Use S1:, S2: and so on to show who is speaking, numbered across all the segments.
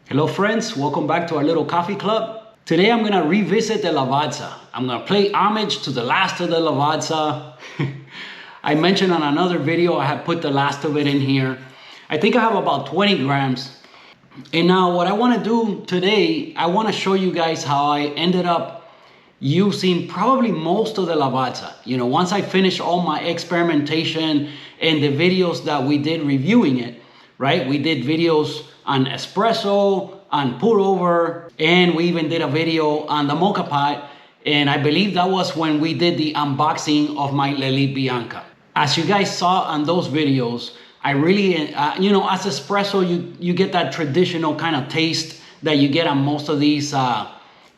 S1: Hello friends, welcome back to our little coffee club. Today I'm gonna revisit the Lavazza. I'm gonna pay homage to the last of the Lavazza. I mentioned on another video I have put the last of it in here. I think I have about 20 grams. And now what I wanna do today, I wanna show you guys how I ended up using probably most of the Lavazza. You know, once I finished all my experimentation and the videos that we did reviewing it, right? We did videos on espresso, on pour over, and we even did a video on the Moka Pot. And I believe that was when we did the unboxing of my L'Elite Bianca. As you guys saw on those videos, I really, as espresso, you get that traditional kind of taste that you get on most of these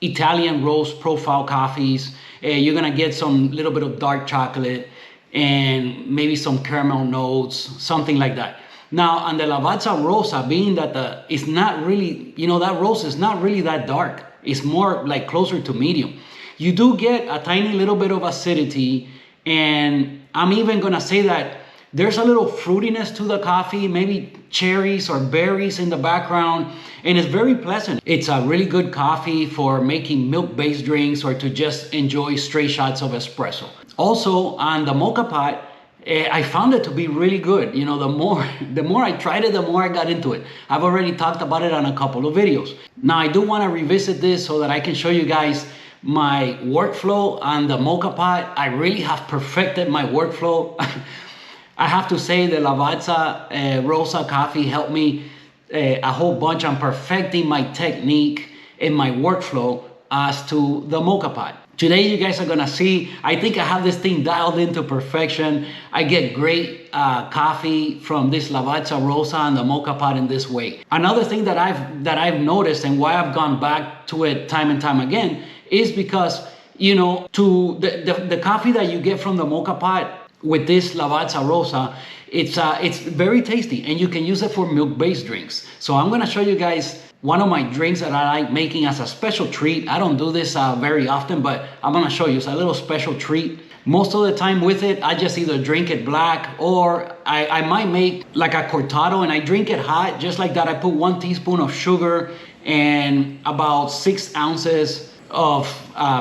S1: Italian roast profile coffees. You're gonna get some little bit of dark chocolate and maybe some caramel notes, something like that. Now on the Lavazza Rossa, being that it's not really, that roast is not really that dark. It's more like closer to medium. You do get a tiny little bit of acidity, and I'm even gonna say that there's a little fruitiness to the coffee, maybe cherries or berries in the background, and it's very pleasant. It's a really good coffee for making milk-based drinks or to just enjoy straight shots of espresso. Also on the Moka Pot, I found it to be really good. You know, the more I tried it, the more I got into it. I've already talked about it on a couple of videos. Now I do want to revisit this so that I can show you guys my workflow on the Moka Pot. I really have perfected my workflow. I have to say the Lavazza Rossa coffee helped me a whole bunch on perfecting my technique and my workflow as to the Moka Pot. Today you guys are gonna see, I think I have this thing dialed into perfection. I get great coffee from this Lavazza Rossa and the Moka Pot in this way. Another thing that I've noticed and why I've gone back to it time and time again is because, to the coffee that you get from the Moka Pot with this Lavazza Rossa, it's very tasty and you can use it for milk-based drinks. So I'm gonna show you guys one of my drinks that I like making as a special treat. I don't do this very often, but I'm gonna show you. It's a little special treat. Most of the time with it, I just either drink it black or I might make like a cortado and I drink it hot. Just like that, I put 1 teaspoon of sugar and about 6 ounces of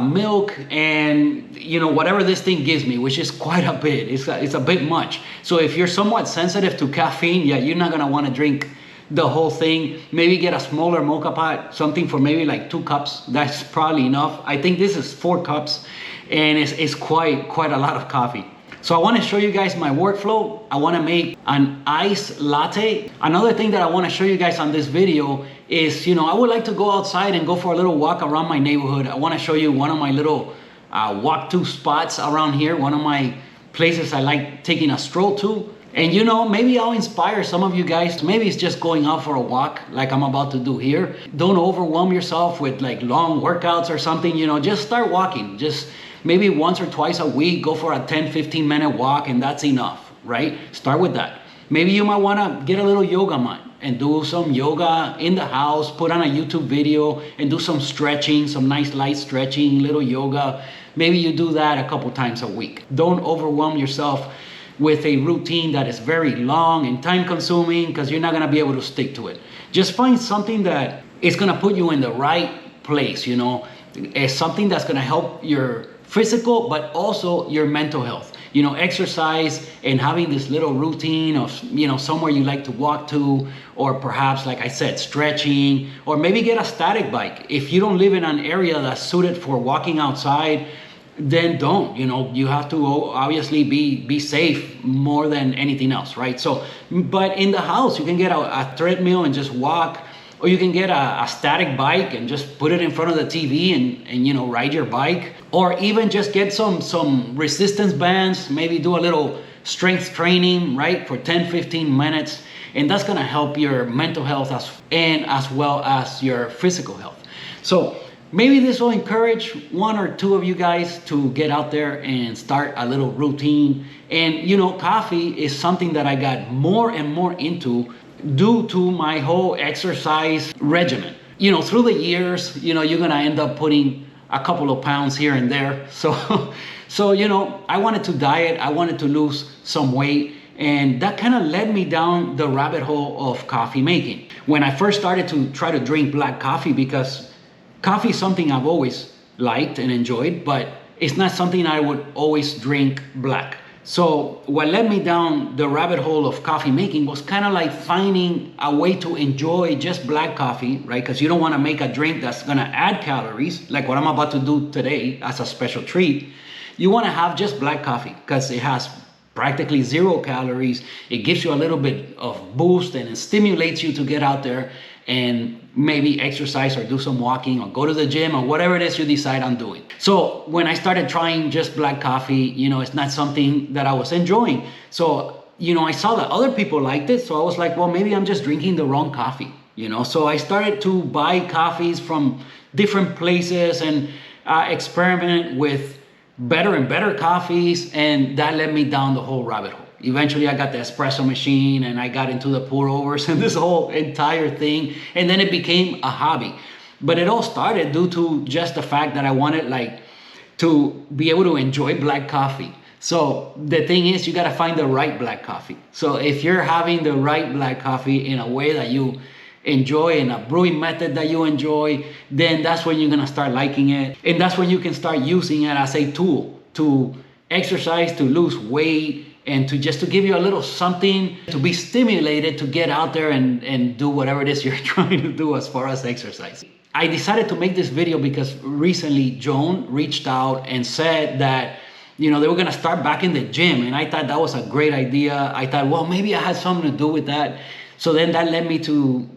S1: milk and whatever this thing gives me, which is quite a bit. It's a bit much. So if you're somewhat sensitive to caffeine, yeah, you're not gonna wanna drink the whole thing. Maybe get a smaller Moka Pot, something for maybe like 2 cups. That's probably enough. I think this is 4 cups and it's quite a lot of coffee. So I want to show you guys my workflow. I want to make an ice latte. Another thing that I want to show you guys on this video is, I would like to go outside and go for a little walk around my neighborhood. I want to show you one of my little walk-to spots around here, one of my places I like taking a stroll to. And maybe I'll inspire some of you guys. Maybe it's just going out for a walk like I'm about to do here. Don't overwhelm yourself with like long workouts or something, just start walking. Just maybe once or twice a week, go for a 10-15 minute walk and that's enough, right? Start with that. Maybe you might wanna get a little yoga mat and do some yoga in the house, put on a YouTube video and do some stretching, some nice light stretching, little yoga. Maybe you do that a couple times a week. Don't overwhelm yourself with a routine that is very long and time consuming because you're not gonna be able to stick to it. Just find something that is gonna put you in the right place, It's something that's gonna help your physical but also your mental health. Exercise and having this little routine of, somewhere you like to walk to, or perhaps, like I said, stretching, or maybe get a static bike. If you don't live in an area that's suited for walking outside, then don't. You have to obviously be safe more than anything else, right? So, but in the house, you can get a treadmill and just walk, or you can get a static bike and just put it in front of the TV and ride your bike, or even just get some resistance bands, maybe do a little strength training, right, for 10-15 minutes, and that's gonna help your mental health as well as your physical health. So maybe this will encourage 1 or 2 of you guys to get out there and start a little routine. And coffee is something that I got more and more into due to my whole exercise regimen. Through the years, you're gonna end up putting a couple of pounds here and there. So I wanted to diet, I wanted to lose some weight, And that kind of led me down the rabbit hole of coffee making. When I first started to try to drink black coffee, because coffee is something I've always liked and enjoyed, but it's not something I would always drink black. So what led me down the rabbit hole of coffee making was kind of like finding a way to enjoy just black coffee, right? Because you don't want to make a drink that's going to add calories, like what I'm about to do today as a special treat. You want to have just black coffee because it has practically 0 calories. It gives you a little bit of boost and it stimulates you to get out there and maybe exercise or do some walking or go to the gym or whatever it is you decide on doing. So when I started trying just black coffee, it's not something that I was enjoying. So, I saw that other people liked it. So I was like, well, maybe I'm just drinking the wrong coffee, So I started to buy coffees from different places and experiment with better and better coffees. And that led me down the whole rabbit hole. Eventually I got the espresso machine and I got into the pour overs and this whole entire thing. And then it became a hobby. But it all started due to just the fact that I wanted to be able to enjoy black coffee. So the thing is, you got to find the right black coffee. So if you're having the right black coffee in a way that you enjoy, in a brewing method that you enjoy, then that's when you're going to start liking it. And that's when you can start using it as a tool to exercise, to lose weight, and to give you a little something to be stimulated to get out there and do whatever it is you're trying to do as far as exercise. I decided to make this video because recently Joan reached out and said that they were going to start back in the gym, and I thought that was a great idea. I thought, well, maybe I had something to do with that. So then that led me to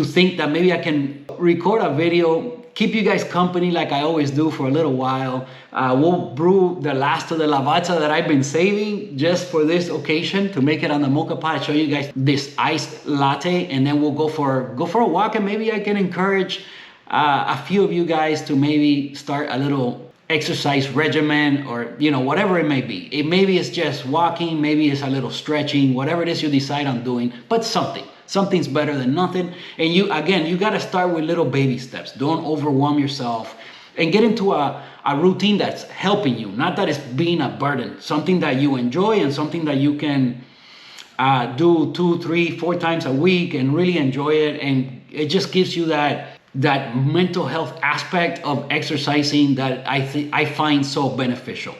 S1: think that maybe I can record a video, keep you guys company like I always do for a little while. We'll brew the last of the Lavazza that I've been saving just for this occasion to make it on the Moka Pot. Show you guys this Ice Latte, and then we'll go for a walk, and maybe I can encourage a few of you guys to maybe start a little exercise regimen, or whatever it may be. Maybe it's just walking, maybe it's a little stretching, whatever it is you decide on doing, but something's better than nothing. And you got to start with little baby steps. Don't overwhelm yourself, and get into a routine that's helping you, not that it's being a burden, something that you enjoy and something that you can do 2, 3, 4 times a week and really enjoy it. And it just gives you that mental health aspect of exercising that I find so beneficial.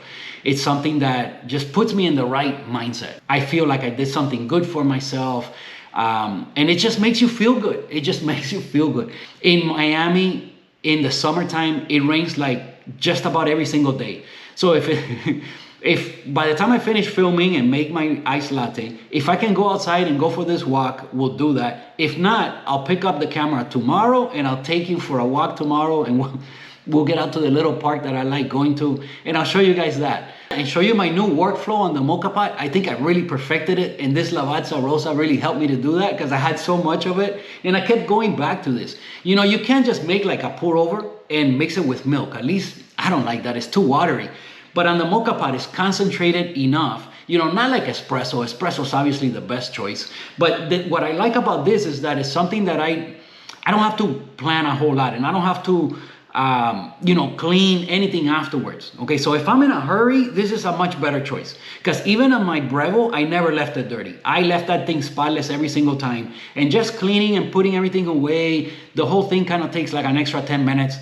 S1: It's something that just puts me in the right mindset. I feel like I did something good for myself. And it just makes you feel good. It just makes you feel good. In Miami, in the summertime, it rains like just about every single day. So if by the time I finish filming and make my ice latte, if I can go outside and go for this walk, we'll do that. If not, I'll pick up the camera tomorrow and I'll take you for a walk tomorrow, and we'll get out to the little park that I like going to, and I'll show you guys that and show you my new workflow on the Moka Pot. I think I really perfected it, and this Lavazza Rossa really helped me to do that because I had so much of it and I kept going back to this. You can't just make like a pour over and mix it with milk. At least I don't like that. It's too watery. But on the Moka Pot, it's concentrated enough. Not like espresso. Espresso is obviously the best choice. But what I like about this is that it's something that I don't have to plan a whole lot, and I don't have to clean anything afterwards. Okay, so if I'm in a hurry, this is a much better choice. Because even on my Breville, I never left it dirty. I left that thing spotless every single time. And just cleaning and putting everything away, the whole thing kind of takes like an extra 10 minutes.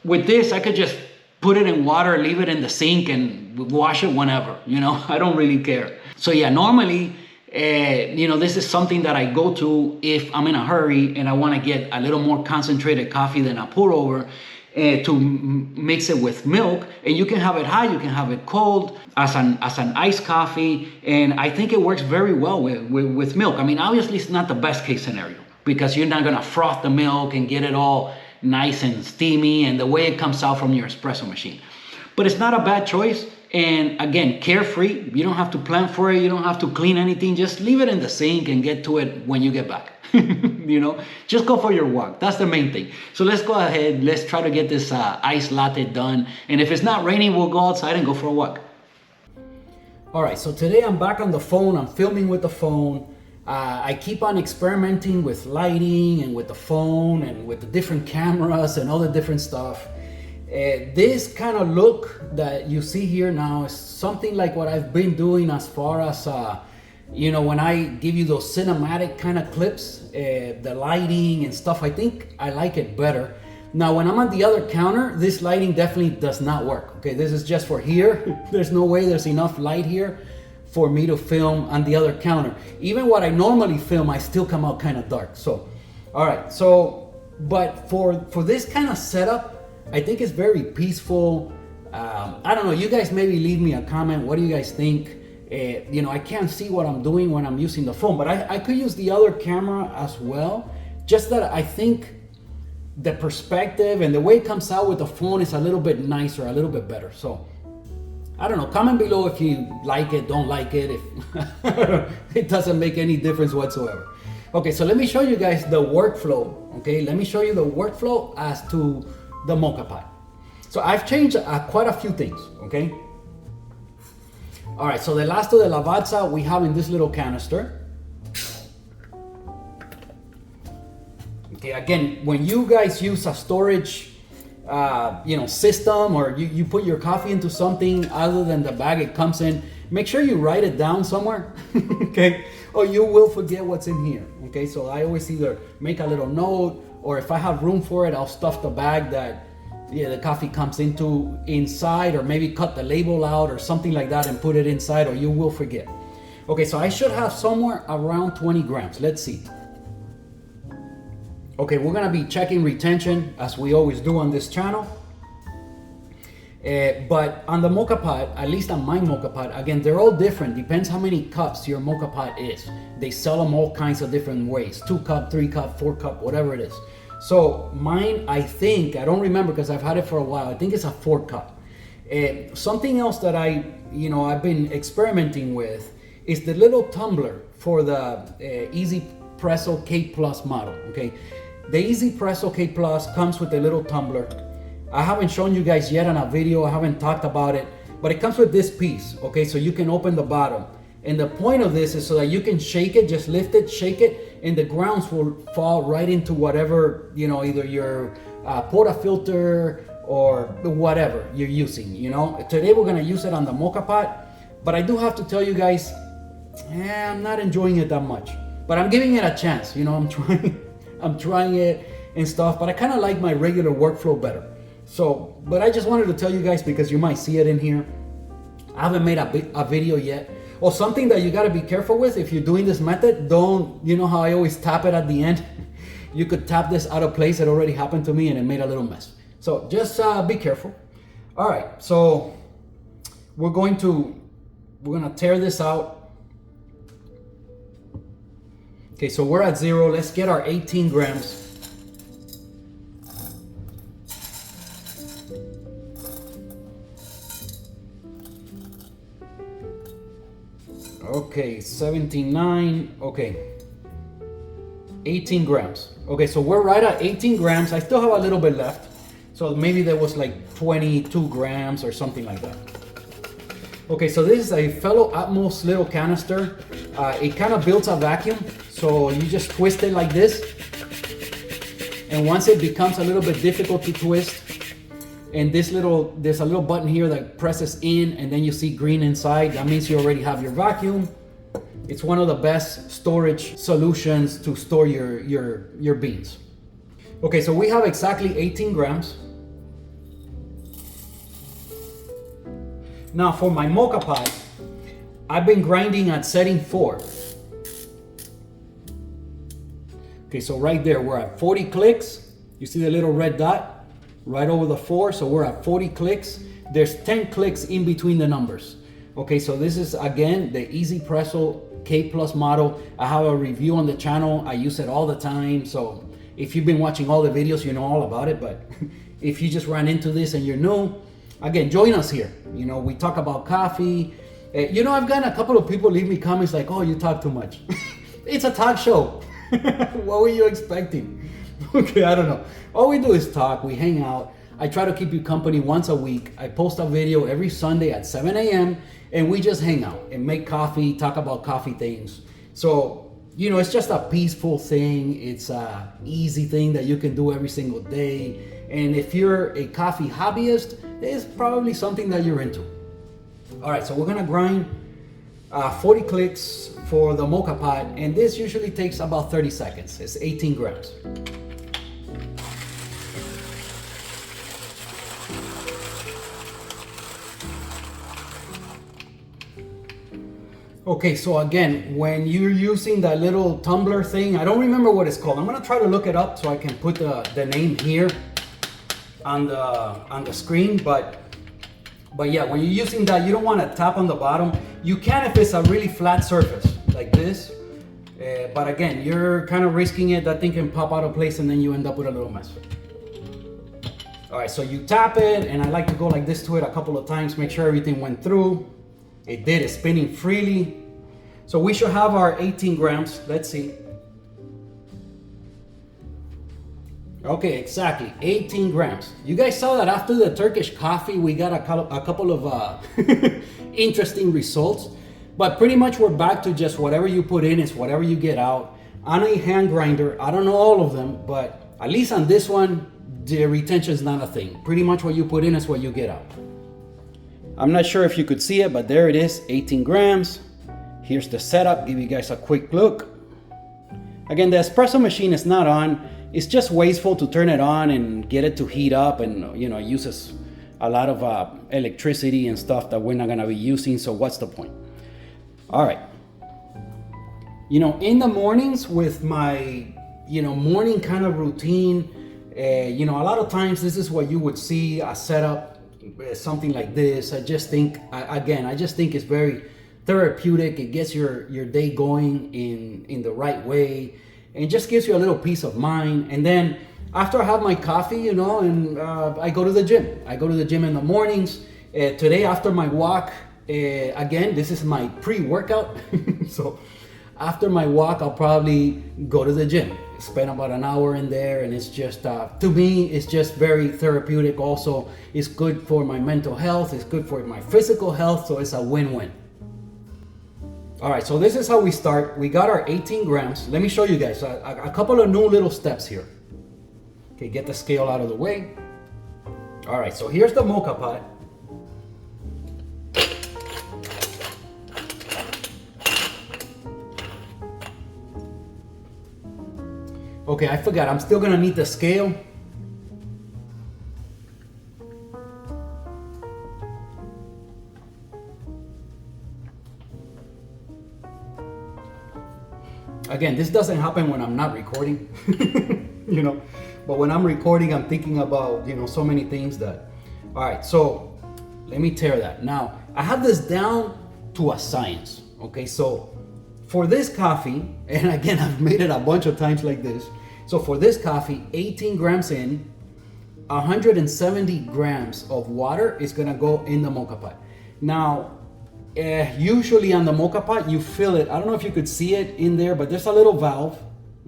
S1: With this, I could just put it in water, leave it in the sink, and wash it whenever. I don't really care. So yeah, normally, this is something that I go to if I'm in a hurry and I want to get a little more concentrated coffee than a pour over. To mix it with milk, and you can have it hot, you can have it cold as an iced coffee, and I think it works very well with milk. I mean, obviously it's not the best case scenario because you're not gonna froth the milk and get it all nice and steamy and the way it comes out from your espresso machine. But it's not a bad choice, and again, carefree. You don't have to plan for it, you don't have to clean anything, just leave it in the sink and get to it when you get back. Just go for your walk. That's the main thing. So let's go ahead, let's try to get this ice latte done, and if it's not raining, we'll go outside and go for a walk. All right, so today I'm back on the phone. I'm filming with the phone. I keep on experimenting with lighting and with the phone and with the different cameras and all the different stuff. This kind of look that you see here now is something like what I've been doing as far as you know, when I give you those cinematic kind of clips, the lighting and stuff, I think I like it better. Now, when I'm on the other counter, this lighting definitely does not work. Okay, this is just for here. There's no way there's enough light here for me to film on the other counter. Even what I normally film, I still come out kind of dark. So, all right, so, but for this kind of setup, I think it's very peaceful. I don't know, you guys maybe leave me a comment. What do you guys think? You know, I can't see what I'm doing when I'm using the phone, but I could use the other camera as well. Just that I think the perspective and the way it comes out with the phone is a little bit nicer, a little bit better. So I don't know, comment below if you like it, don't like it, if it doesn't make any difference whatsoever. Okay, so let me show you guys the workflow. Okay, let me show you the workflow as to the Moka Pot. So I've changed quite a few things, okay? All right, so the last of the Lavazza we have in this little canister. Okay, again, when you guys use a storage you know, system, or you put your coffee into something other than the bag it comes in, make sure you write it down somewhere, okay? Or you will forget what's in here, okay? So I always either make a little note, or if I have room for it, I'll stuff the bag that the coffee comes into inside, or maybe cut the label out or something like that and put it inside, or you will forget. Okay, so I should have somewhere around 20 grams. Let's see. Okay, we're gonna be checking retention as we always do on this channel. But on the Moka Pot, at least on my Moka Pot, again, they're all different. Depends how many cups your Moka Pot is. They sell them all kinds of different ways. 2 cup, 3 cup, 4 cup, whatever it is. So mine, I think, I don't remember because I've had it for a while. I think it's a 4 cup. Something else that I've been experimenting with is the little tumbler for the Easy Presso K Plus model, okay? The Easy Presso K Plus comes with a little tumbler. I haven't shown you guys yet on a video, I haven't talked about it, but it comes with this piece, okay? So you can open the bottom. And the point of this is so that you can shake it, just lift it, shake it, and the grounds will fall right into whatever, you know, either your portafilter or whatever you're using, you know? Today we're gonna use it on the Moka Pot, but I do have to tell you guys, I'm not enjoying it that much. But I'm giving it a chance, you know, I'm trying it and stuff, but I kind of like my regular workflow better. So, but I just wanted to tell you guys because you might see it in here. I haven't made a video yet. Or something that you got to be careful with if you're doing this method, don't, you know how I always tap it at the end? You could tap this out of place. It already happened to me and it made a little mess. So just be careful. All right, so we're gonna tear this out. Okay, so we're at 0. Let's get our 18 grams. Okay, 79, okay. 18 grams. Okay, so we're right at 18 grams. I still have a little bit left. So maybe there was like 22 grams or something like that. Okay, so this is a Fellow Atmos little canister. It kind of builds a vacuum. So you just twist it like this. And once it becomes a little bit difficult to twist, and there's a little button here that presses in and then you see green inside. That means you already have your vacuum. It's one of the best storage solutions to store your beans. Okay, so we have exactly 18 grams. Now for my Moka Pot, I've been grinding at setting 4. Okay, so right there, we're at 40 clicks. You see the little red dot? Right over the 4, so we're at 40 clicks. There's 10 clicks in between the numbers. Okay, so this is again the Easy Presso K Plus model. I have a review on the channel. I use it all the time. So if you've been watching all the videos, you know all about it. But if you just ran into this and you're new, again, join us here. You know, we talk about coffee. You know, I've gotten a couple of people leave me comments like, "Oh, you talk too much." It's a talk show. What were you expecting? Okay, I don't know. All we do is talk, we hang out. I try to keep you company once a week. I post a video every Sunday at 7 a.m. and we just hang out and make coffee, talk about coffee things. So, you know, it's just a peaceful thing. It's a easy thing that you can do every single day. And if you're a coffee hobbyist, it's probably something that you're into. All right, so we're gonna grind 40 clicks for the Moka Pot, and this usually takes about 30 seconds. It's 18 grams. Okay, so again, when you're using that little tumbler thing, I don't remember what it's called. I'm gonna try to look it up so I can put the name here on the screen, but yeah, when you're using that, you don't want to tap on the bottom. You can if it's a really flat surface like this, but again, you're kind of risking it. That thing can pop out of place and then you end up with a little mess. All right, so you tap it, and I like to go like this to it a couple of times, make sure everything went through. It did, it's spinning freely. So we should have our 18 grams, let's see. Okay, exactly, 18 grams. You guys saw that after the Turkish coffee, we got a couple of interesting results. But pretty much we're back to just whatever you put in is whatever you get out. On a hand grinder, I don't know all of them, but at least on this one, the retention is not a thing. Pretty much what you put in is what you get out. I'm not sure if you could see it, but there it is, 18 grams. Here's the setup, give you guys a quick look. Again, the espresso machine is not on. It's just wasteful to turn it on and get it to heat up, and you know, it uses a lot of electricity and stuff that we're not gonna be using, so what's the point? All right. You know, in the mornings with my, you know, morning kind of routine, you know, a lot of times this is what you would see, a setup, something like this. I just think, again, I just think it's very therapeutic. It gets your day going in the right way, and just gives you a little peace of mind. And then after I have my coffee, you know, and I go to the gym. I go to the gym in the mornings. Today after my walk, again, this is my pre-workout. So after my walk, I'll probably go to the gym, spend about an hour in there, and it's just, to me, it's just very therapeutic. Also, it's good for my mental health, it's good for my physical health, so it's a win-win. All right, so this is how we start. We got our 18 grams. Let me show you guys a couple of new little steps here. Okay, get the scale out of the way. All right, so here's the Moka Pot. Okay, I forgot, I'm still gonna need the scale. Again, this doesn't happen when I'm not recording, you know, but when I'm recording, I'm thinking about, you know, so many things that, all right, so let me tear that. Now, I have this down to a science, okay? So for this coffee, and again, I've made it a bunch of times like this. So for this coffee, 18 grams in, 170 grams of water is gonna go in the Moka Pot. Now, usually on the Moka Pot, you fill it. I don't know if you could see it in there, but there's a little valve,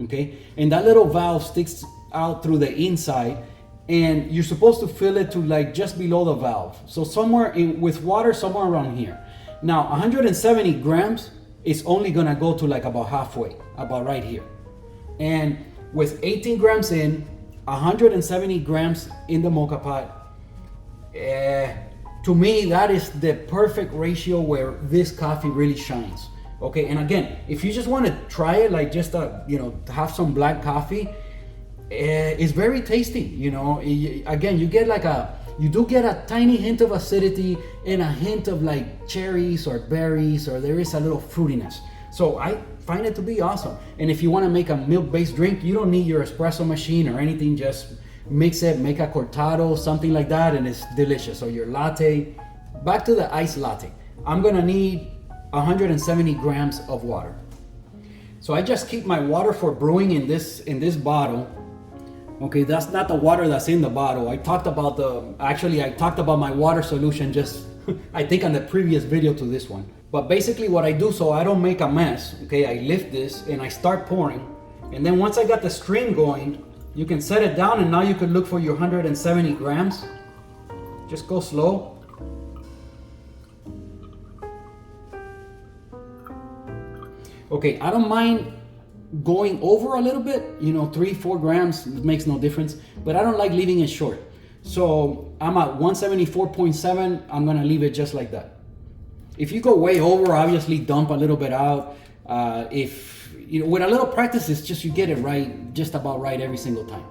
S1: okay? And that little valve sticks out through the inside, and you're supposed to fill it to like just below the valve. So somewhere with water, somewhere around here. Now, 170 grams is only gonna go to like about halfway, about right here. And with 18 grams in, 170 grams in the Moka Pot, to me, that is the perfect ratio where this coffee really shines. Okay, and again, if you just want to try it, like just you know, have some black coffee, it's very tasty. You know, again, you get like you do get a tiny hint of acidity and a hint of like cherries or berries, or there is a little fruitiness. So I find it to be awesome. And if you want to make a milk-based drink, you don't need your espresso machine or anything. Just mix it, make a cortado, something like that, and it's delicious. Or your latte. Back to the Ice Latte. I'm gonna need 170 grams of water. So I just keep my water for brewing in this bottle. Okay, that's not the water that's in the bottle. I talked about I talked about my water solution just, I think on the previous video to this one. But basically what I do so I don't make a mess, okay, I lift this and I start pouring. And then once I got the stream going, you can set it down, and now you can look for your 170 grams. Just go slow. Okay, I don't mind going over a little bit, you know, 3-4 grams makes no difference, but I don't like leaving it short. So I'm at 174.7, I'm gonna leave it just like that. If you go way over, obviously dump a little bit out. If you know, with a little practice, it's just you get it right, just about right every single time.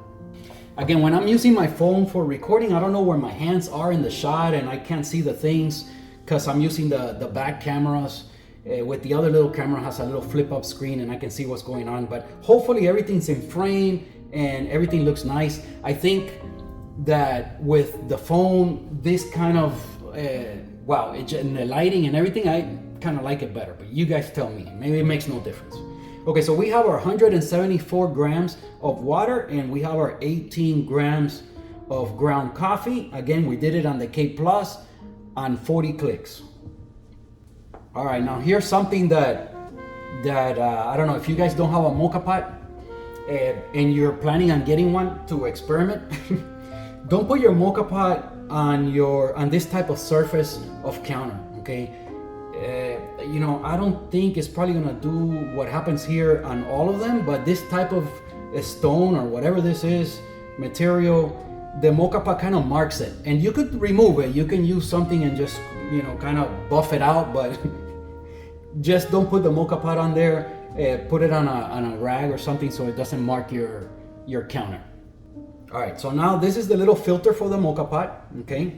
S1: Again, when I'm using my phone for recording, I don't know where my hands are in the shot, and I can't see the things because I'm using the back cameras. With the other little camera has a little flip up screen and I can see what's going on, but hopefully everything's in frame and everything looks nice. I think that with the phone, this kind of wow, and the lighting and everything, I kind of like it better, but you guys tell me. Maybe it makes no difference. Okay, so we have our 174 grams of water and we have our 18 grams of ground coffee. Again, we did it on the K Plus on 40 clicks. All right, now here's something that I don't know, if you guys don't have a Moka Pot and you're planning on getting one to experiment, don't put your Moka Pot on this type of surface of counter, okay? You know, I don't think it's probably gonna do what happens here on all of them, but this type of stone or whatever this is, material, the Moka Pot kind of marks it. And you could remove it. You can use something and just, you know, kind of buff it out, but just don't put the Moka Pot on there. Put it on a rag or something so it doesn't mark your counter. All right, so now this is the little filter for the Moka Pot, okay?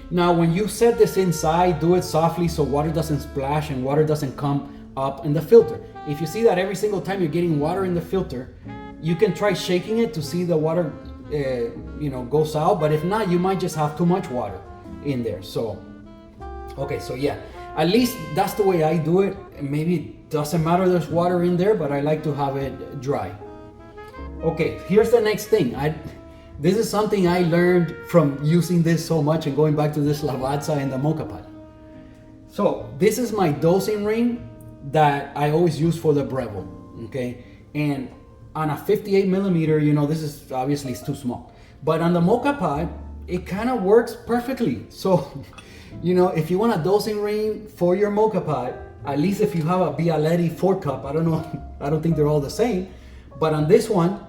S1: Now, when you set this inside, do it softly so water doesn't splash and water doesn't come up in the filter. If you see that every single time you're getting water in the filter, you can try shaking it to see the water, you know, goes out. But if not, you might just have too much water in there. So, okay, so yeah, at least that's the way I do it. Maybe it doesn't matter there's water in there, but I like to have it dry. Okay, here's the next thing. This is something I learned from using this so much and going back to this Lavazza and the Moka Pot. So this is my dosing ring that I always use for the Breville, okay? And on a 58 millimeter, you know, this is obviously too small. But on the Moka Pot, it kind of works perfectly. So, you know, if you want a dosing ring for your Moka Pot, at least if you have a Bialetti 4-cup, I don't know, I don't think they're all the same. But on this one,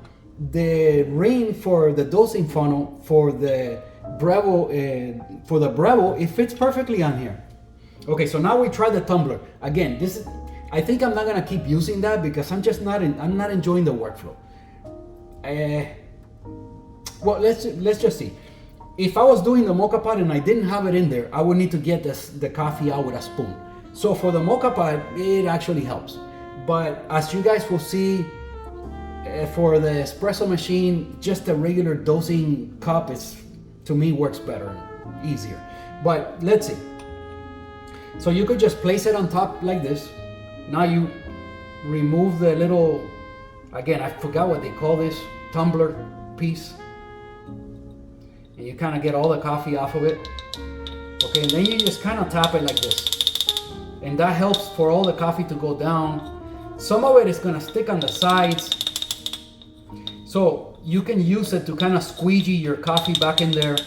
S1: the ring for the dosing funnel for the Breville, it fits perfectly on here. Okay, so now we try the tumbler. Again, I think I'm not gonna keep using that because I'm not enjoying the workflow. Well, let's just see. If I was doing the Moka Pot and I didn't have it in there, I would need to get the coffee out with a spoon. So for the Moka Pot, it actually helps. But as you guys will see, for the espresso machine, just a regular dosing cup to me works better, easier. But let's see. So you could just place it on top like this. Now you remove the little, again, I forgot what they call this, tumbler piece. And you kind of get all the coffee off of it. Okay, and then you just kind of tap it like this. And that helps for all the coffee to go down. Some of it is gonna stick on the sides. So you can use it to kind of squeegee your coffee back in there.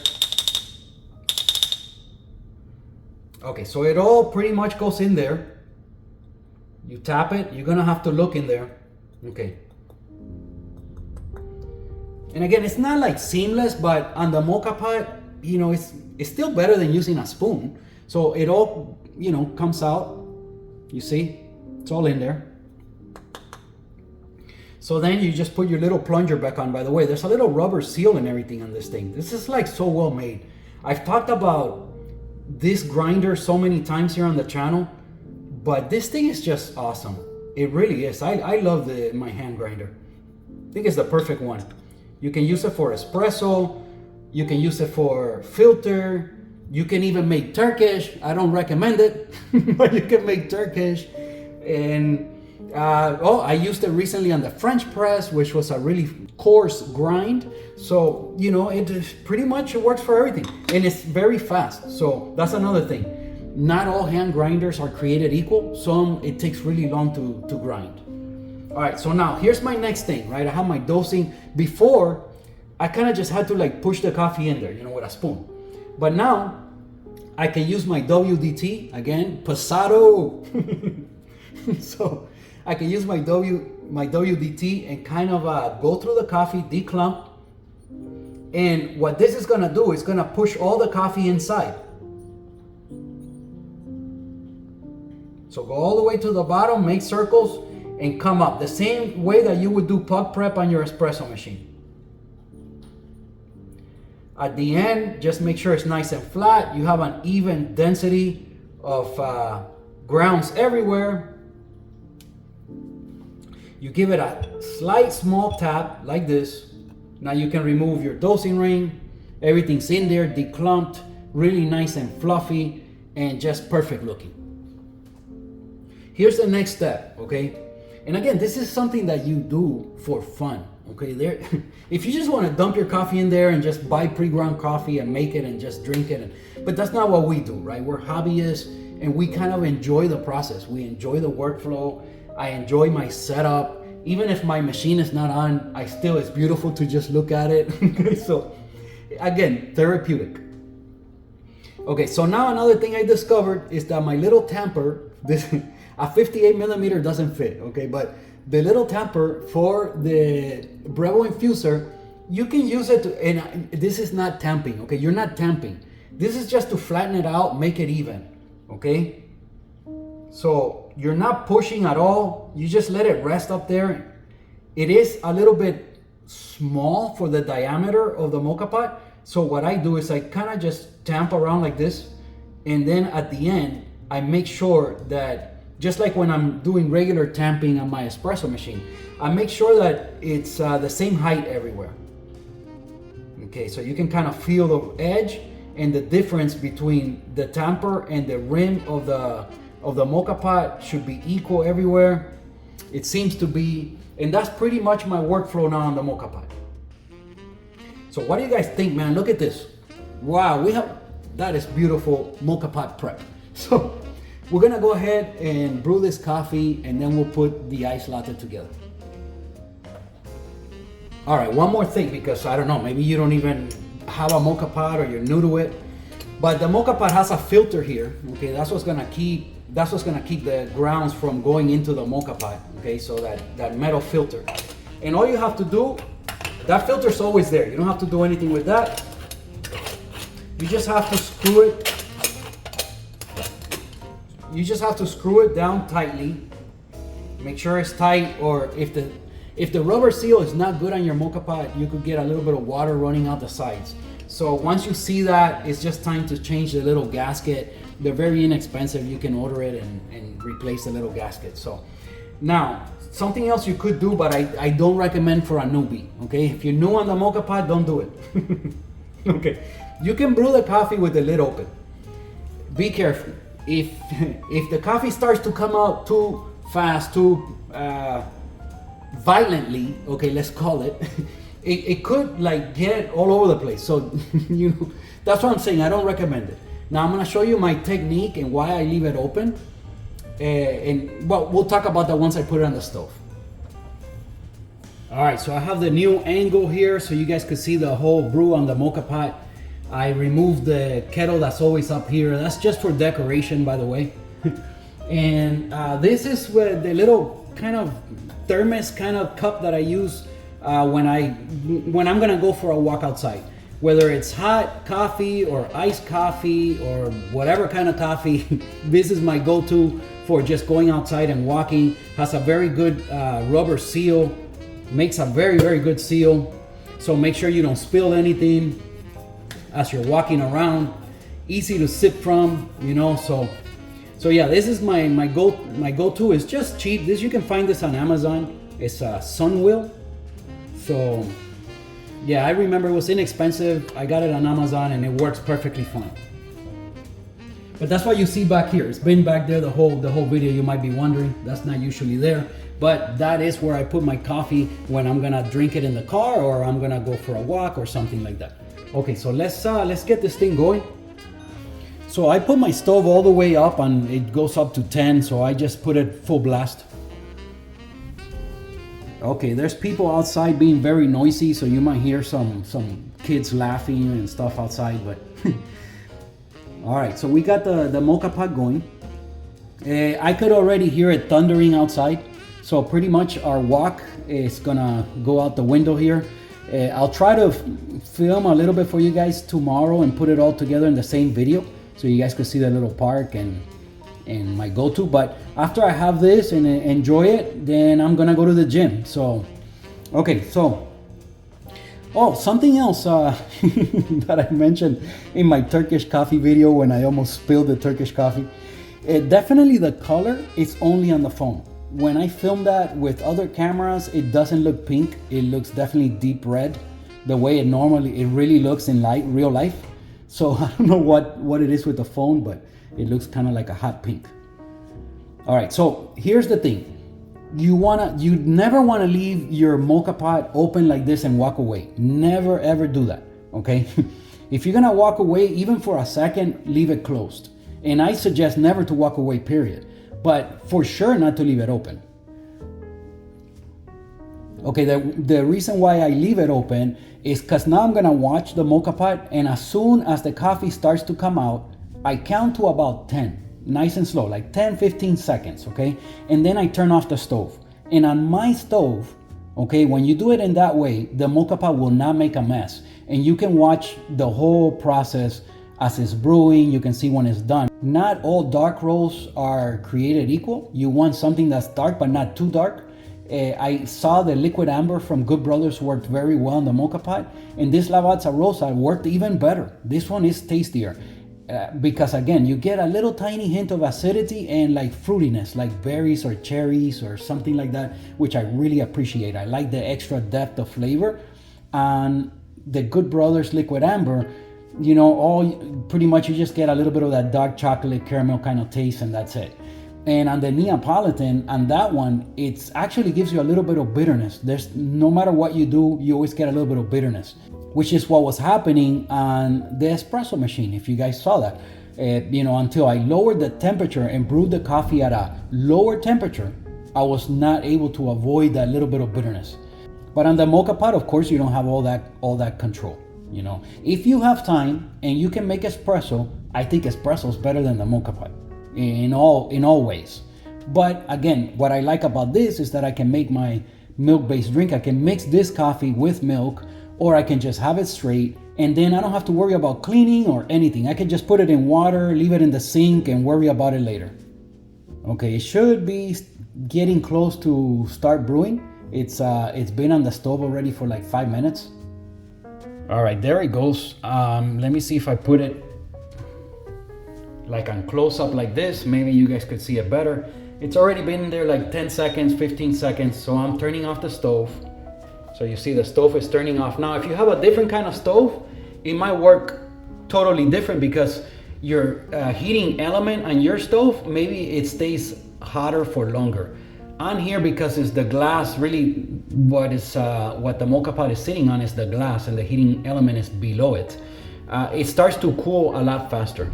S1: Okay, so it all pretty much goes in there. You tap it, you're gonna have to look in there. Okay. And again, it's not like seamless, but on the Moka Pot, you know, it's still better than using a spoon. So it all, you know, comes out. You see, it's all in there. So then you just put your little plunger back on. By the way, there's a little rubber seal and everything on this thing. This is like so well made. I've talked about this grinder so many times here on the channel, but this thing is just awesome. It really is. I love my hand grinder. I think it's the perfect one. You can use it for espresso. You can use it for filter. You can even make Turkish. I don't recommend it, but you can make Turkish. And I used it recently on the French press, which was a really coarse grind. So, you know, it pretty much works for everything. And it's very fast. So that's another thing. Not all hand grinders are created equal. Some, it takes really long to grind. All right, so now here's my next thing, right? I have my dosing. Before, I kind of just had to like push the coffee in there, you know, with a spoon. But now, I can use my WDT, again, Pasado. So, I can use my WDT and kind of go through the coffee, declump, And what this is gonna do is gonna push all the coffee inside. So go all the way to the bottom, make circles, and come up. The same way that you would do pug prep on your espresso machine. At the end, just make sure it's nice and flat. You have an even density of grounds everywhere. You give it a slight small tap like this. Now you can remove your dosing ring. Everything's in there, declumped, really nice and fluffy, and just perfect looking. Here's the next step, okay? And again, this is something that you do for fun, okay? If you just want to dump your coffee in there and just buy pre-ground coffee and make it and just drink it, but that's not what we do, right? We're hobbyists and we kind of enjoy the process. We enjoy the workflow. I enjoy my setup. Even if my machine is not on, it's beautiful to just look at it. Okay, so again, therapeutic. Okay, so now another thing I discovered is that my little tamper, a 58 millimeter doesn't fit, okay? But the little tamper for the Breville infuser, you can use it to, and this is not tamping, okay? You're not tamping. This is just to flatten it out, make it even, okay? So you're not pushing at all. You just let it rest up there. It is a little bit small for the diameter of the Moka Pot. So what I do is I kind of just tamp around like this. And then at the end, I make sure that, just like when I'm doing regular tamping on my espresso machine, I make sure that it's the same height everywhere. Okay, so you can kind of feel the edge and the difference between the tamper and the rim of the Moka Pot should be equal everywhere. It seems to be, and that's pretty much my workflow now on the Moka Pot. So what do you guys think, man? Look at this. Wow, that is beautiful Moka Pot prep. So we're gonna go ahead and brew this coffee and then we'll put the ice latte together. All right, one more thing, because I don't know, maybe you don't even have a Moka Pot or you're new to it, but the Moka Pot has a filter here. Okay, that's what's gonna keep the grounds from going into the Moka Pot. Okay, so that metal filter. And all you have to do, that filter's always there. You don't have to do anything with that. You just have to screw it. You just have to screw it down tightly. Make sure it's tight, or if the rubber seal is not good on your Moka Pot, you could get a little bit of water running out the sides. So once you see that, it's just time to change the little gasket. They're very inexpensive. You can order it and replace the little gasket. So now, something else you could do, but I don't recommend for a newbie, okay? If you're new on the Moka Pot, don't do it. Okay, you can brew the coffee with the lid open. Be careful. If the coffee starts to come out too fast, too violently, okay, let's call it, it could like get all over the place. So that's what I'm saying. I don't recommend it. Now I'm gonna show you my technique and why I leave it open, and well, we'll talk about that once I put it on the stove. All right, so I have the new angle here so you guys can see the whole brew on the Moka Pot. I removed the kettle that's always up here. That's just for decoration, by the way. And this is where the little kind of thermos kind of cup that I use when I'm gonna go for a walk outside. Whether it's hot coffee or iced coffee or whatever kind of coffee, this is my go-to for just going outside and walking. Has a very good rubber seal, makes a very, very good seal. So make sure you don't spill anything as you're walking around. Easy to sip from, so yeah, this is my go-to. Is just cheap. This, you can find this on Amazon. It's a Sunwheel. So yeah, I remember it was inexpensive. I got it on Amazon and it works perfectly fine. But that's what you see back here. It's been back there the whole video. You might be wondering, that's not usually there, but that is where I put my coffee when I'm gonna drink it in the car or I'm gonna go for a walk or something like that. Okay, so let's get this thing going. So I put my stove all the way up and it goes up to 10, so I just put it full blast. Okay, there's people outside being very noisy, so you might hear some kids laughing and stuff outside, but all right, so we got the Moka Pot going. I could already hear it thundering outside, so pretty much our walk is gonna go out the window here. I'll try to film a little bit for you guys tomorrow and put it all together in the same video so you guys could see the little park and my go-to. But after I have this and enjoy it, then I'm gonna go to the gym. So okay, so something else that I mentioned in my Turkish coffee video when I almost spilled the Turkish coffee. Definitely the color is only on the phone. When I film that with other cameras, it doesn't look pink. It looks definitely deep red, the way it really looks in real life. So I don't know what it is with the phone, but it looks kind of like a hot pink. All right, so here's the thing. You never want to leave your Moka pot open like this and walk away. Never ever do that, okay? If you're gonna walk away, even for a second, leave it closed. And I suggest never to walk away, period. But for sure not to leave it open. Okay, the reason why I leave it open is because now I'm gonna watch the Moka pot, and as soon as the coffee starts to come out, I count to about 10, nice and slow, like 10, 15 seconds, okay? And then I turn off the stove. And on my stove, okay, when you do it in that way, the Moka pot will not make a mess. And you can watch the whole process as it's brewing. You can see when it's done. Not all dark roasts are created equal. You want something that's dark but not too dark. I saw the liquid amber from Good Brothers worked very well in the Moka pot, and this Lavazza Rossa worked even better. This one is tastier because again, you get a little tiny hint of acidity and like fruitiness, like berries or cherries or something like that, which I really appreciate. I like the extra depth of flavor. And the Good Brothers liquid amber, you know, pretty much you just get a little bit of that dark chocolate caramel kind of taste, and that's it. And on the Neapolitan, and that one, it actually gives you a little bit of bitterness. There's, no matter what you do, you always get a little bit of bitterness, which is what was happening on the espresso machine, if you guys saw that. You know, until I lowered the temperature and brewed the coffee at a lower temperature, I was not able to avoid that little bit of bitterness. But on the Moka pot, of course, you don't have all that control. You know, if you have time and you can make espresso, I think espresso is better than the Moka pot in all ways. But again, what I like about this is that I can make my milk-based drink. I can mix this coffee with milk, or I can just have it straight, and then I don't have to worry about cleaning or anything. I can just put it in water, leave it in the sink, and worry about it later. Okay, it should be getting close to start brewing. It's been on the stove already for like 5 minutes. All right, there it goes. Let me see if I put it like on close up like this. Maybe you guys could see it better. It's already been there like 10 seconds, 15 seconds. So I'm turning off the stove. So you see the stove is turning off. Now, if you have a different kind of stove, it might work totally different because your heating element on your stove, maybe it stays hotter for longer. On here, because it's the glass, really what the Moka pot is sitting on is the glass, and the heating element is below it. It starts to cool a lot faster.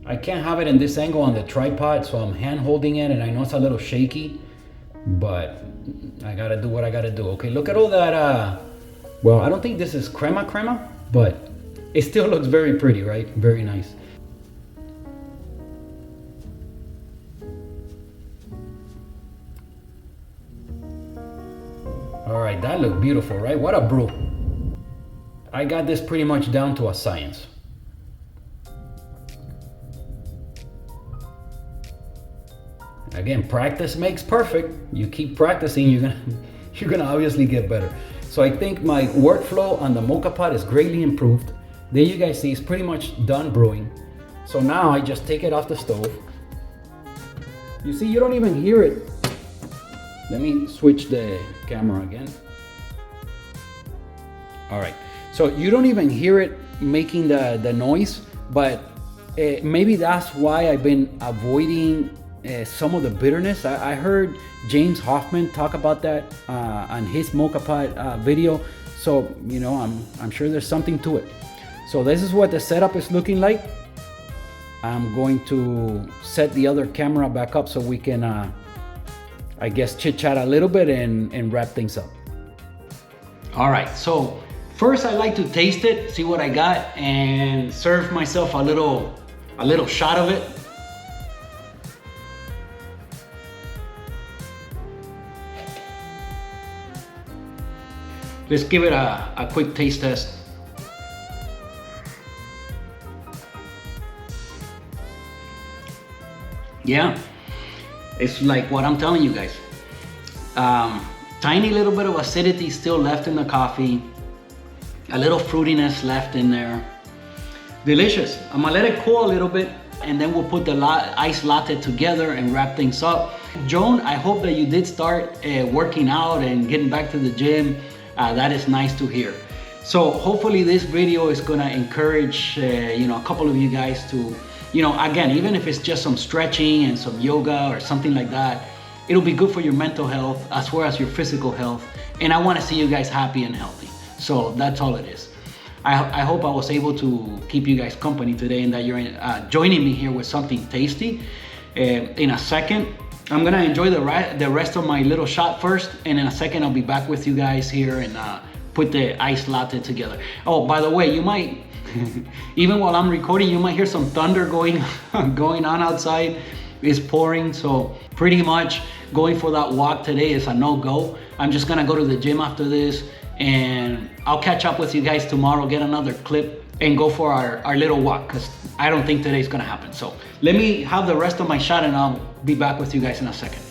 S1: I can't have it in this angle on the tripod, so I'm hand holding it, and I know it's a little shaky, but I gotta do what I gotta do. Okay, look at all that, well, I don't think this is crema, but it still looks very pretty, right? Very nice. All right, that looked beautiful, right? What a brew. I got this pretty much down to a science. Again, practice makes perfect. You keep practicing, you're gonna obviously get better. So I think my workflow on the Moka pot is greatly improved. There you guys see it's pretty much done brewing. So now I just take it off the stove. You see, you don't even hear it. Let me switch the camera again. All right, so you don't even hear it making the noise, but maybe that's why I've been avoiding some of the bitterness. I heard James Hoffman talk about that on his Moka pot video. So, you know, I'm sure there's something to it. So this is what the setup is looking like. I'm going to set the other camera back up so we can, I guess, chit chat a little bit and wrap things up. All right, so first I like to taste it, see what I got, and serve myself a little shot of it. Let's give it a quick taste test. Yeah, it's like what I'm telling you guys. Tiny little bit of acidity still left in the coffee. A little fruitiness left in there. Delicious. I'm gonna let it cool a little bit and then we'll put the ice latte together and wrap things up. Joan, I hope that you did start working out and getting back to the gym. That is nice to hear. So hopefully this video is gonna encourage a couple of you guys to, again, even if it's just some stretching and some yoga or something like that, it'll be good for your mental health as well as your physical health. And I wanna see you guys happy and healthy. So that's all it is. I hope I was able to keep you guys company today and that you're joining me here with something tasty. In a second, I'm gonna enjoy the rest of my little shot first, and in a second I'll be back with you guys here and put the ice latte together. Oh, by the way, you might, even while I'm recording, you might hear some thunder going on outside. It's pouring, so pretty much going for that walk today is a no-go. I'm just gonna go to the gym after this, and I'll catch up with you guys tomorrow, get another clip, and go for our little walk, because I don't think today's gonna happen. So let me have the rest of my shot and I'll be back with you guys in a second.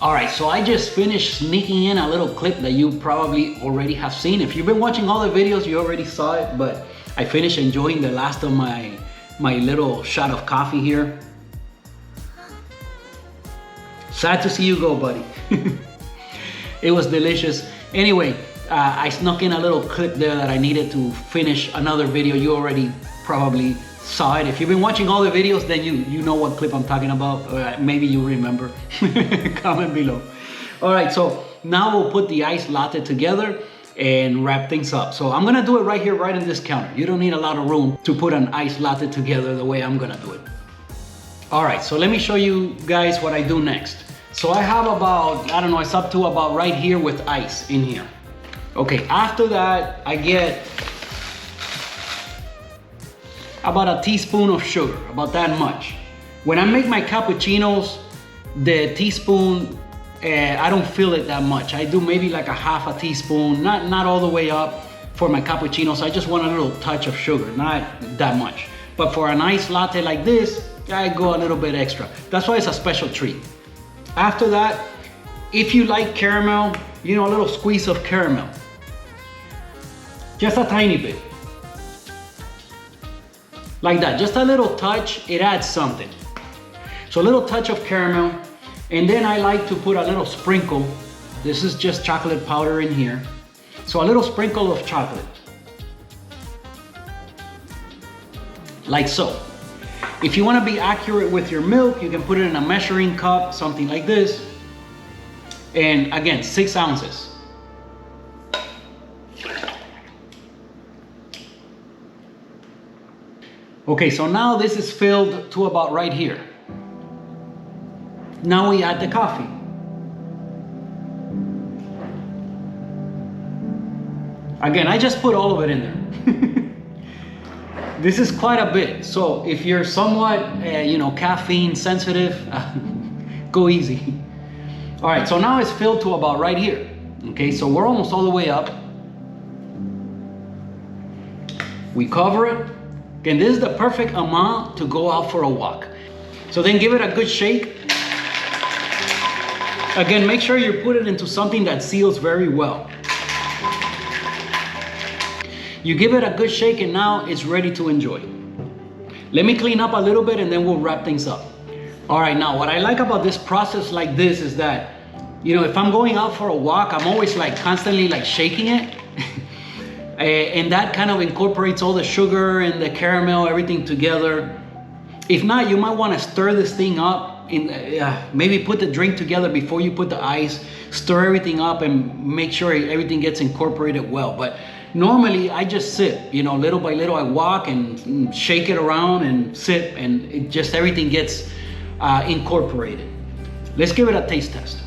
S1: All right, so I just finished sneaking in a little clip that you probably already have seen. If you've been watching all the videos, you already saw it, but I finished enjoying the last of my little shot of coffee here. Sad to see you go, buddy. It was delicious. Anyway, I snuck in a little clip there that I needed to finish another video. You already probably saw it. If you've been watching all the videos, then you know what clip I'm talking about. Maybe you remember. Comment below. All right, so now we'll put the ice latte together and wrap things up. So I'm gonna do it right here, right in this counter. You don't need a lot of room to put an ice latte together the way I'm gonna do it. All right, so let me show you guys what I do next. So I have about, I don't know, it's up to about right here with ice in here. Okay, after that, I get about a teaspoon of sugar, about that much. When I make my cappuccinos, the teaspoon, I don't feel it that much. I do maybe like a half a teaspoon, not all the way up for my cappuccinos. I just want a little touch of sugar, not that much. But for an iced latte like this, I go a little bit extra. That's why it's a special treat. After that, if you like caramel, a little squeeze of caramel. Just a tiny bit. Like that, just a little touch, it adds something. So a little touch of caramel, and then I like to put a little sprinkle. This is just chocolate powder in here. So a little sprinkle of chocolate. Like so. If you want to be accurate with your milk, you can put it in a measuring cup, something like this. And again, 6 ounces. Okay, so now this is filled to about right here. Now we add the coffee. Again, I just put all of it in there. This is quite a bit. So if you're somewhat, caffeine sensitive, go easy. All right, so now it's filled to about right here. Okay, so we're almost all the way up. We cover it. And this is the perfect amount to go out for a walk. So then give it a good shake. Again, make sure you put it into something that seals very well. You give it a good shake and now it's ready to enjoy. Let me clean up a little bit and then we'll wrap things up. All right, now what I like about this process like this is that, if I'm going out for a walk, I'm always constantly shaking it. And that kind of incorporates all the sugar and the caramel, everything together. If not, you might want to stir this thing up. Maybe put the drink together before you put the ice. Stir everything up and make sure everything gets incorporated well. But normally I just sip, little by little I walk and shake it around and sip, and everything gets incorporated. Let's give it a taste test.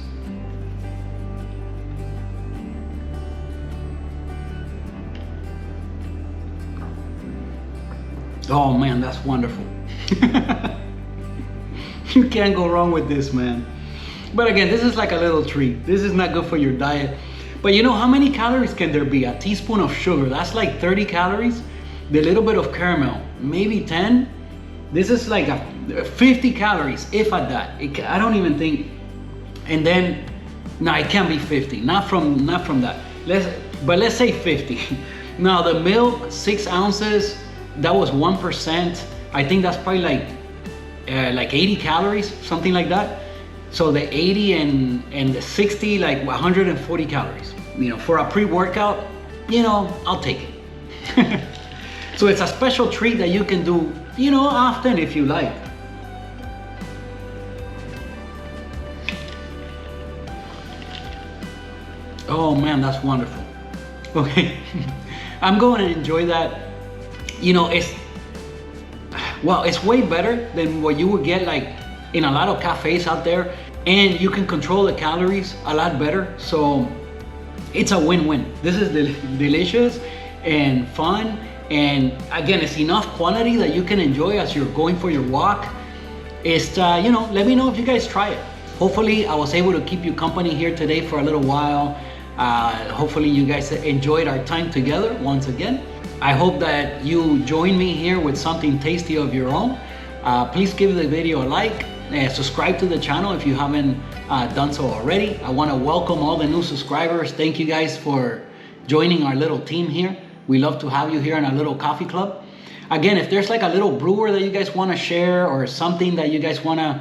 S1: Oh man, that's wonderful. You can't go wrong with this, man. But again, this is like a little treat. This is not good for your diet. But you know, how many calories can there be? A teaspoon of sugar, that's like 30 calories. The little bit of caramel, maybe 10. This is like a 50 calories, if at that. I don't even think. And then, no, it can't be 50. Not from that. Let's say 50. Now the milk, 6 ounces. That was 1%. I think that's probably like 80 calories, something like that. So the 80 and the 60, like 140 calories. You know, for a pre-workout, you know, I'll take it. So it's a special treat that you can do, you know, often if you like. Oh man, that's wonderful. Okay, I'm going to enjoy that. You know, it's way better than what you would get like in a lot of cafes out there, and you can control the calories a lot better. So it's a win-win. This is delicious and fun. And again, it's enough quantity that you can enjoy as you're going for your walk. It's, you know, let me know if you guys try it. Hopefully I was able to keep you company here today for a little while. Hopefully you guys enjoyed our time together once again. I hope that you join me here with something tasty of your own. Please give the video a like, subscribe to the channel if you haven't done so already. I want to welcome all the new subscribers. Thank you guys for joining our little team here. We love to have you here in our little coffee club. Again, if there's like a little brewer that you guys want to share, or something that you guys want to,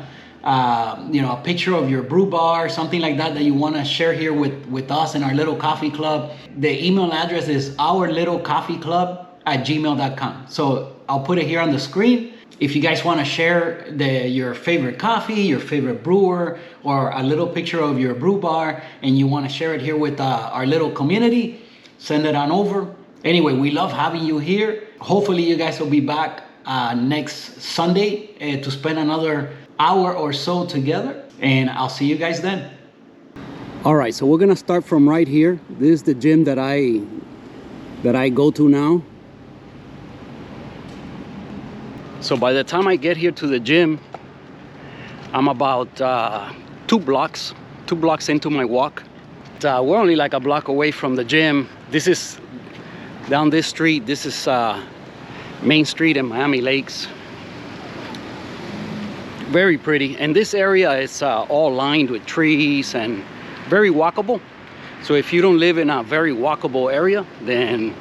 S1: you know, a picture of your brew bar, something like that you want to share here with us in our little coffee club, the email address is ourlittlecoffeeclub@gmail.com. So I'll put it here on the screen. If you guys want to share your favorite coffee, your favorite brewer, or a little picture of your brew bar, and you want to share it here with our little community, send it on over. Anyway, we love having you here. Hopefully you guys will be back next Sunday to spend another hour or so together, and I'll see you guys then. All right, so we're gonna start from right here. This is the gym that I go to now. So by the time I get here to the gym, I'm about 2 blocks into my walk. We're only like a block away from the gym. This is down this street. This is Main Street in Miami Lakes. Very pretty, and this area is all lined with trees and very walkable. So if you don't live in a very walkable area, then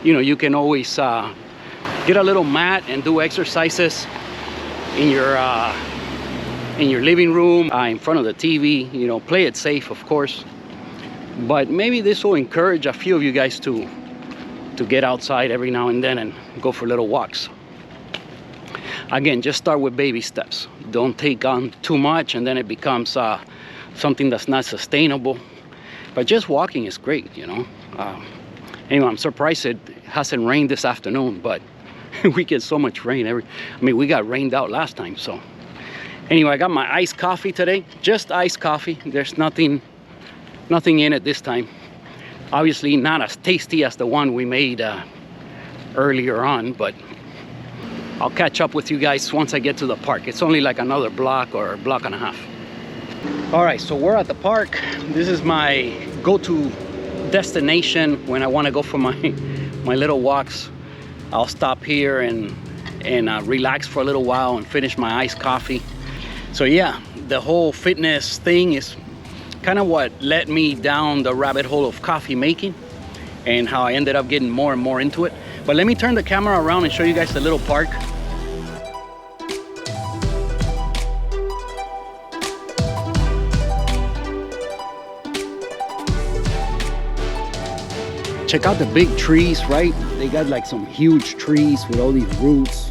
S1: you know, you can always get a little mat and do exercises in your living room, in front of the TV. You know, play it safe, of course, but maybe this will encourage a few of you guys to get outside every now and then and go for little walks. Again, just start with baby steps. Don't take on too much, and then it becomes something that's not sustainable. But just walking is great, you know. Anyway, I'm surprised it hasn't rained this afternoon, but we get so much rain. I mean, we got rained out last time. So anyway, I got my iced coffee today. Just iced coffee. There's nothing in it this time. Obviously not as tasty as the one we made earlier on, but I'll catch up with you guys once I get to the park. It's only like another block or a block and a half. All right, so we're at the park. This is my go-to destination when I want to go for my little walks. I'll stop here and relax for a little while and finish my iced coffee. So yeah, the whole fitness thing is kind of what led me down the rabbit hole of coffee making, and how I ended up getting more and more into it. But let me turn the camera around and show you guys the little park. Check out the big trees, right? They got like some huge trees with all these roots.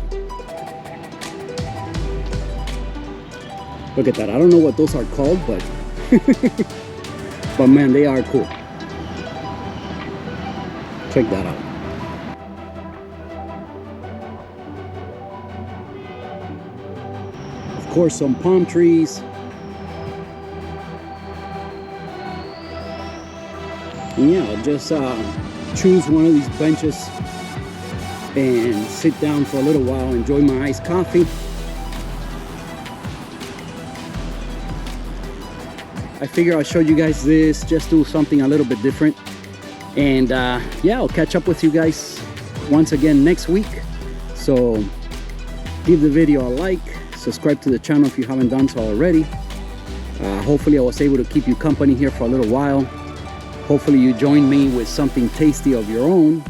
S1: Look at that. I don't know what those are called, but but man, they are cool. Check that out. Of course, some palm trees. And yeah, I'll just choose one of these benches and sit down for a little while, enjoy my iced coffee. I figure I'll show you guys this, just do something a little bit different. And yeah, I'll catch up with you guys once again next week. So give the video a like, subscribe to the channel if you haven't done so already. Hopefully I was able to keep you company here for a little while. Hopefully you join me with something tasty of your own.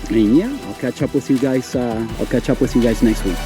S1: And yeah, I'll catch up with you guys next week.